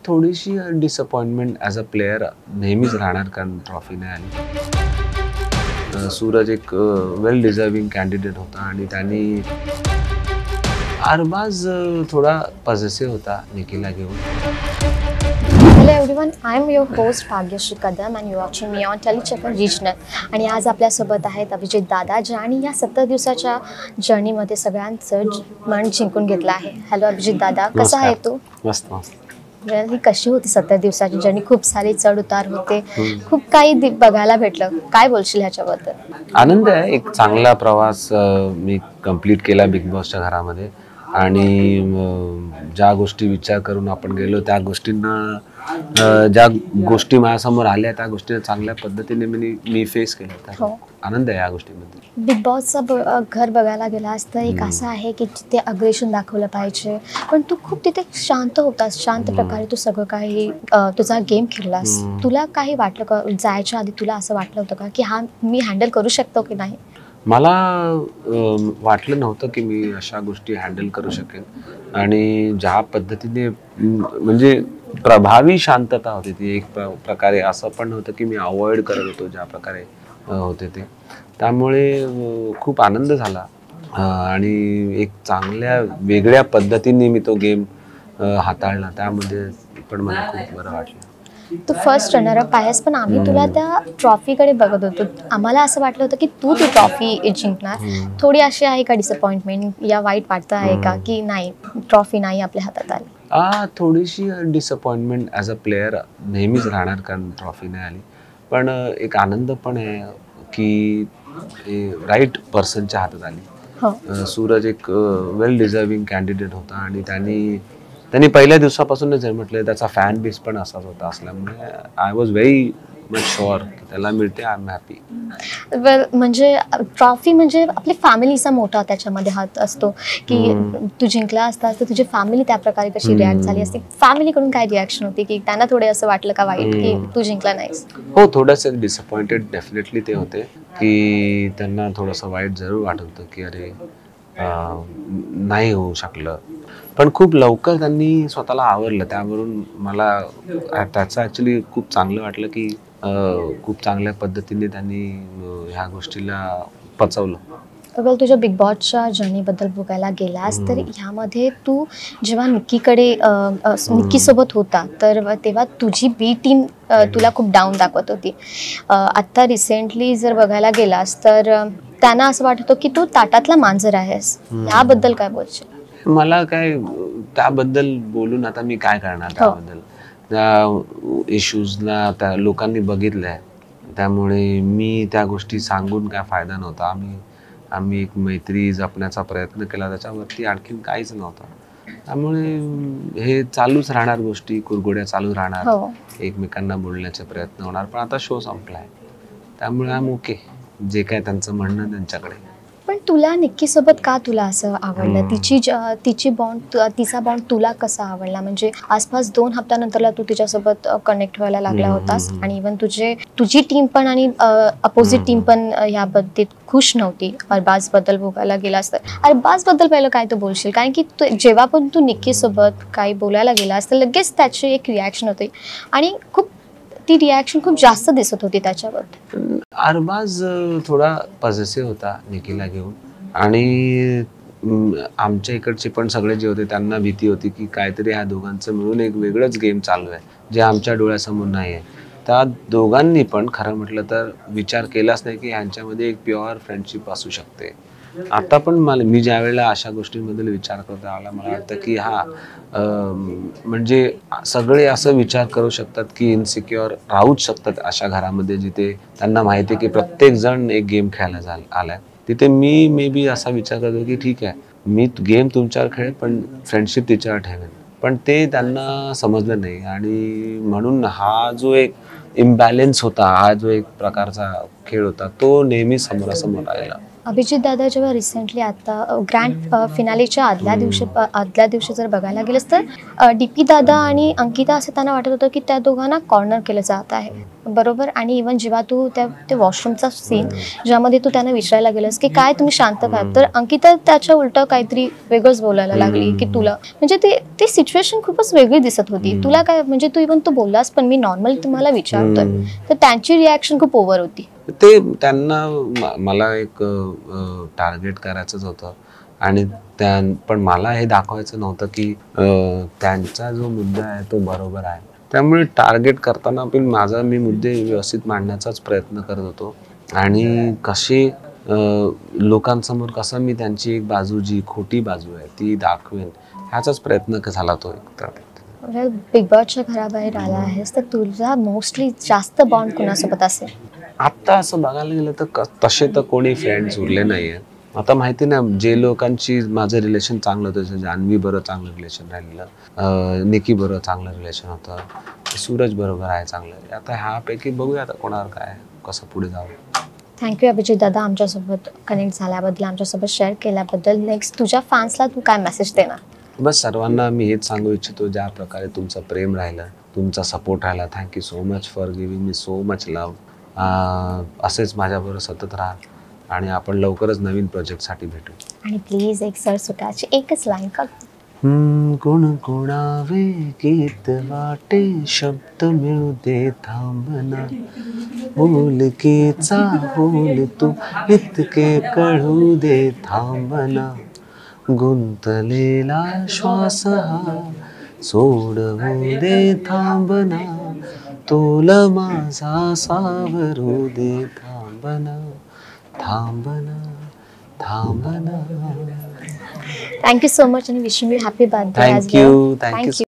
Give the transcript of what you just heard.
थोडीशी disappointment as a player नेहमीच राहणार, कारण ट्रॉफी नाही आली. सूरज एक वेल डिझर्विंग कॅन्डिडेट होता आणि त्यांनी अरबाज थोडा पॉझिटिव्ह होता निखिलला घेऊन. Hello everyone, I am your host Bhagyashree Kadam and you are watching me on Telechecker Regional. आणि आज आपल्यासोबत आहेत अभिजित दादा, जे आणि या 70 दिवसाच्या जर्नीमध्ये सगळ्यांचं मन जिंकून घेतलं आहे. हॅलो अभिजित दादा, कसा आहे तू? मस्त मस्त. ही कशी होती 70 दिवसाची जर्नी? खूप सारे चढ उतार होते, खूप काही बघायला भेटलं. काय बोलशील ह्याच्याबद्दल? आनंद आहे. एक चांगला प्रवास मी कंप्लीट केला बिग बॉसच्या घरामध्ये आणि ज्या गोष्टी विचार करून आपण गेलो त्या गोष्टींना, ज्या गोष्टी माझ्यासमोर आल्या त्या गोष्टी चांगल्या पद्धतीने मी फेस केल्या. तर आनंद आहे या गोष्टीमध्ये. बिग बॉसचं घर बघायला गेलास तर एक असं आहे की तिथे अग्रेशन दाखवलं पाहिजे, पण तू खूप तिथे शांत होतास, शांत प्रकारे तू सगळं काही तुझा गेम खेळलास. तुला काही वाटलं का जायच्या आधी? तुला असं वाटलं होतं का की हा मी हँडल करू शकतो की नाही? मला वाटलं नव्हतं की मी अशा गोष्टी हँडल करू शकेन. आणि ज्या पद्धतीने म्हणजे प्रभावी शांतता होती ती, एक प्रकारे असं पण नव्हतं की मी अवॉइड करत होतो ज्या प्रकारे होते ते. त्यामुळे खूप आनंद झाला आणि एक चांगल्या वेगळ्या पद्धतीने मी तो गेम हाताळला. त्यामध्ये पण मला खूप बरं वाटलं. तू फर्स्ट रनरअप आहेस, पण आम्ही तुला त्या ट्रॉफीकडे बघत होतो. आम्हाला असं वाटलं होतं की तू ती ट्रॉफी जिंकणार. थोडी अशी आहे का डिसअपॉइंटमेंट या वाईट वाटतं आहे का की नाही, ट्रॉफी नाही आपल्या हातात आली? थोडीशी डिसअपॉइंटमेंट ॲज अ प्लेयर नेहमीच राहणार, कारण ट्रॉफी नाही आली. पण एक आनंद पण आहे की राईट पर्सनच्या हातात आली. सूरज एक वेल डिझर्विंग कॅन्डिडेट होता आणि त्यांनी पहिल्या दिवसापासूनच हे म्हटलं, त्याचा फॅन बेस पण असाच होता. असल्यामुळे I was very much sure की त्याला मिळते. I am happy. वेल, म्हणजे ट्रॉफी म्हणजे आपली फॅमिलीचा मोठा त्याच्यामध्ये हात असतो की तू जिंकला असतास तर तुझी फॅमिली त्या प्रकारे कशी रिॲक्ट झाली असते? फॅमिलीकडून काय रिॲक्शन होती की त्यांना थोडे असं वाटलं का वाईट की तू जिंकला नाहीस? हो, थोडंसं डिसअपॉइंटेड डेफिनेटली ते होते की त्यांना थोडंसं वाईट जरूर वाटत होतं की अरे नाही होऊ शकलं. पण खूप लवकर त्यांनी स्वतःला आवरलं. त्यावरून मला त्याचं ॲक्च्युली खूप चांगलं वाटलं की खूप चांगल्या पद्धतीने त्यांनी ह्या गोष्टीला पचवलं. अगं, तुझ्या बिग बॉसच्या जर्नीबद्दल बघायला गेलास तर ह्यामध्ये तू जेव्हा निक्कीसोबत होता तर तेव्हा तुझी बी टीम तुला खूप डाऊन दाखवत होती. आत्ता रिसेंटली जर बघायला गेलास तर त्यांना असं वाटतं की तू ताटातला मांजर आहेस. याबद्दल काय बोलशील? मला काय त्याबद्दल बोलून आता मी काय करणार? त्याबद्दल त्या इश्यूजला त्या लोकांनी बघितलंय, त्यामुळे मी त्या गोष्टी सांगून काय फायदा नव्हता. आम्ही एक मैत्री जपण्याचा प्रयत्न केला, त्याच्यावरती आणखीन काहीच नव्हतं. त्यामुळे हे चालूच राहणार, गोष्टी कुरघोड्या चालू राहणार, एकमेकांना बोलण्याचे प्रयत्न होणार. पण आता शो संपलाय, त्यामुळे आय एम ओके. जे काय त्यांचं म्हणणं त्यांच्याकडे. पण तुला निक्कीसोबत का तुला असं आवडलं? तिचा बॉन्ड तुला कसा आवडला? म्हणजे आसपास 2 हप्त्यानंतरला तू तिच्यासोबत कनेक्ट व्हायला लागला होतास आणि इव्हन तुझी टीम पण आणि अपोजिट टीम पण या बाबतीत खुश नव्हती. अरबाज बद्दल बघायला गेलास तर अरबाज बद्दल पहिलं काय तू बोलशील? कारण की जेव्हा पण तू निक्कीसोबत काही बोलायला गेलास तर लगेच त्याची एक रिॲक्शन होती आणि ती रिॲक्शन खूप जास्त दिसत होती त्याच्यावर. अरबाज थोडा पॉझिटिव्ह होता निखिलला घेऊन आणि आमच्या इकडचे पण सगळे जे होते त्यांना भीती होती की काहीतरी ह्या दोघांचं मिळून एक वेगळंच गेम चालू आहे जे आमच्या डोळ्यासमोर नाही आहे. त्या दोघांनी पण खरं म्हटलं तर विचार केलाच नाही की ह्यांच्यामध्ये एक प्युअर फ्रेंडशिप असू शकते. आता पण मी ज्या वेळेला अशा गोष्टींबद्दल विचार करतो त्यावेळेला मला वाटतं की म्हणजे सगळे असं विचार करू शकतात की इनसिक्युअर राहूच शकतात अशा घरामध्ये जिथे त्यांना माहिती आहे की प्रत्येक जण एक गेम खेळायला आलाय. तिथे मी मे बी असा विचार करतो की ठीक आहे, मी गेम तुमच्यावर खेळेन पण फ्रेंडशिप तिच्यावर ठेवेन. पण ते त्यांना समजलं नाही आणि म्हणून हा जो एक इम्बॅलेन्स होता, हा जो एक प्रकारचा खेळ होता तो नेहमी समोरासमोर आलेला. अभिजित दादा जेव्हा रिसेंटली आता ग्रँड फिनालेच्या आदल्या दिवशी जर बघायला गेलंस तर डीपी दादा आणि अंकिता असं त्यांना वाटत होतं की त्या दोघांना कॉर्नर केलं जात आहे, बरोबर. आणि इवन जेव्हा तू ते वॉशरूमचा सीन ज्यामध्ये तू त्यांना विचारायला गेलंस की काय तुम्ही शांत काय, तर अंकिता त्याच्या उलट काहीतरी वेगळंच बोलायला लागली की तुला म्हणजे ती सिच्युएशन खूपच वेगळी दिसत होती. तुला काय म्हणजे तू बोललास पण मी नॉर्मली तुम्हाला विचारतोय, तर त्यांची रिॲक्शन खूप ओव्हर होती. ते त्यांना मला एक टार्गेट करायचंच होतं आणि पण मला हे दाखवायचं नव्हतं की त्यांचा जो मुद्दा आहे तो बरोबर आहे. त्यामुळे टार्गेट करताना पण मी मुद्दे व्यवस्थित मांडण्याचाच प्रयत्न करत होतो आणि कसे लोकांसमोर कसं मी त्यांची एक बाजू जी खोटी बाजू आहे ती दाखवेन ह्याचाच प्रयत्न झाला तो एक तर. बिग बॉसच्या घराबाहेर आला आहेस तर तुझा मोस्टली जास्त बॉन्ड कोणासोबत असेल? आत्ता असं बघायला गेलं तर तसे तर कोणी फ्रेंड्स उरले नाहीये. आता माहिती ना जे लोकांची माझं रिलेशन चांगलं होतं, जान्हवी बरोबर चांगलं रिलेशन राहिलेलं, निकी बरोबर चांगलं रिलेशन होतं, सूरज बरोबर आहे चांगलं. आता ह्यापैकी बघूया आता कोणावर काय कसं पुढे जावं. थँक्यू अभिजित दादा आमच्यासोबत कनेक्ट झाल्याबद्दल, आमच्यासोबत शेअर केल्याबद्दल. नेक्स्ट तुझ्या फॅन्सला तू काय मेसेज देणार? बस सर्वांना मी हेच सांगू इच्छितो, ज्या प्रकारे तुमचं प्रेम राहिलं, तुमचा सपोर्ट राहिला, thank you so much for giving me so much love. असेच माझ्याबरोबर सतत राहा आणि आपण लवकरच नवीन प्रोजेक्टसाठी भेटू. आणि प्लीज एक सर सुटाची एकच लाईन कर. गुणगुणावे गीत वाटे शब्द मिळू दे थांबना, बोलकेचा बोल तू इतके कळू दे थांबना, गुंतलेला श्वास हा सोडवू दे थांबना, तोल माझा सावरू दे थांबना, थांबना, थांबना. थँक्यू सो मच आणि wishing you happy birthday. Thank you.